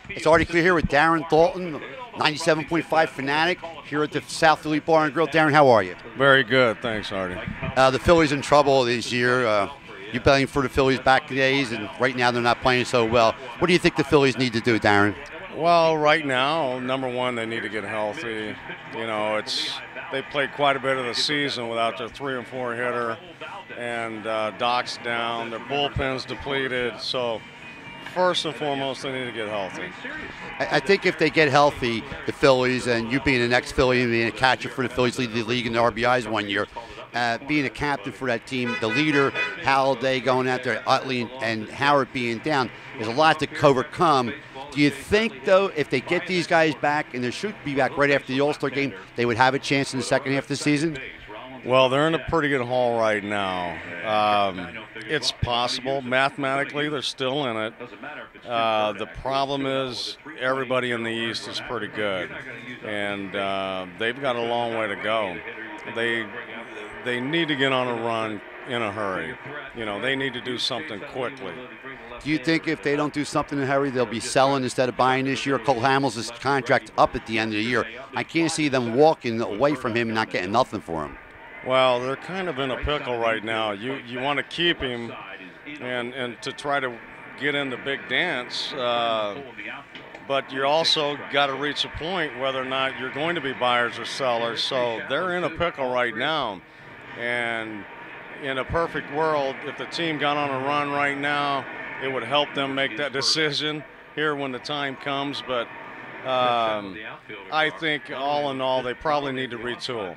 It's Artie Clear here with Darren Daulton, 97.5 Fanatic, here at the South Philly Bar and Grill. Darren, how are you? Very good, thanks, Artie. The Phillies in trouble this year. You're playing for the Phillies back days, and right now they're not playing so well. What do you think the Phillies need to do, Darren? Well, right now, number one, they need to get healthy. You know, they played quite a bit of the season without their 3 and 4 hitter, and Doc's down, their bullpen's depleted. So first and foremost, they need to get healthy. I think if they get healthy, the Phillies, and you being an ex-Philly and being a catcher for the Phillies, lead the league in the RBIs one year, being a captain for that team, the leader, Halliday going out there, Utley and Howard being down, there's a lot to overcome. Do you think, though, if they get these guys back, and they should be back right after the All-Star game, they would have a chance in the second half of the season? Well, they're in a pretty good haul right now. It's possible. Mathematically, they're still in it. The problem is everybody in the East is pretty good, and they've got a long way to go. They need to get on a run in a hurry. You know, they need to do something quickly. Do you think if they don't do something in a hurry, they'll be selling instead of buying this year? Cole Hamels' contract up at the end of the year. I can't see them walking away from him and not getting nothing for him. Well, they're kind of in a pickle right now. You want to keep him and to try to get in the big dance, but you also got to reach a point whether or not you're going to be buyers or sellers. So they're in a pickle right now. And in a perfect world, if the team got on a run right now, it would help them make that decision here when the time comes. But I think all in all, they probably need to retool.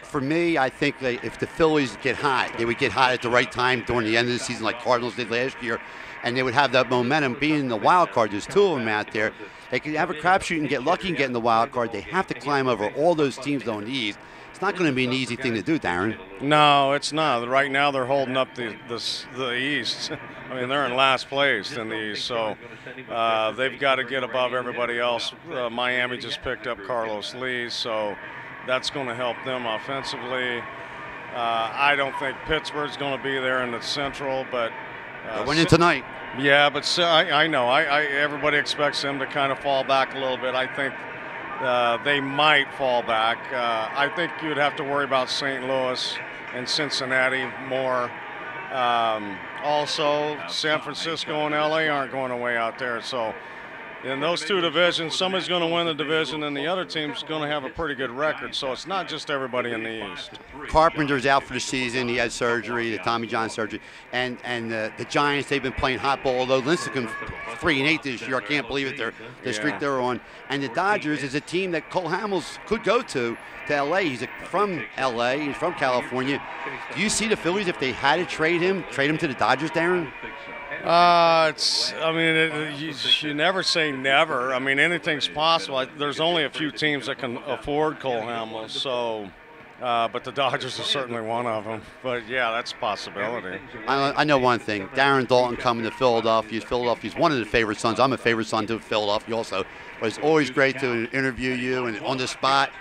For me, I think if the Phillies get hot, they would get hot at the right time during the end of the season like Cardinals did last year, and they would have that momentum. Being in the wild card, there's 2 of them out there. They could have a crapshoot and get lucky and get in the wild card. They have to climb over all those teams on the East. It's not going to be an easy thing to do, Darren. No, it's not. Right now they're holding up the East. I mean, they're in last place in the East, so they've got to get above everybody else. Miami just picked up Carlos Lee, so that's going to help them offensively. I don't think Pittsburgh's going to be there in the Central, but they're winning tonight. Yeah, but I know. Everybody expects them to kind of fall back a little bit. I think they might fall back. I think you'd have to worry about St. Louis and Cincinnati more. Also, San Francisco and LA aren't going away out there. So in those 2 divisions, somebody's going to win the division and the other team's going to have a pretty good record. So it's not just everybody in the East. Carpenter's out for the season. He had surgery, the Tommy John surgery. And the Giants, they've been playing hot ball, although Lincecum 3-8 this year. I can't believe it. The streak they're on. And the Dodgers is a team that Cole Hamels could go to L.A. He's from L.A. He's from California. Do you see the Phillies, if they had to trade him to the Dodgers, Darren? You never say never. I mean, anything's possible. There's only a few teams that can afford Cole Hamels, so. But the Dodgers are certainly one of them. But, yeah, that's a possibility. I know one thing. Darren Daulton coming to Philadelphia. Philadelphia's one of the favorite sons. I'm a favorite son to Philadelphia also. But it's always great to interview you and on the spot.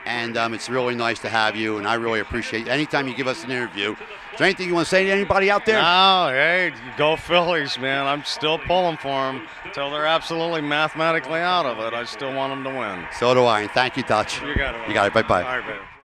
And it's really nice to have you, and I really appreciate it. Anytime you give us an interview. Is there anything you want to say to anybody out there? No, hey, go Phillies, man. I'm still pulling for them until they're absolutely mathematically out of it. I still want them to win. So do I. And thank you, Dutch. You got it. You got it. Bye-bye. All right, baby.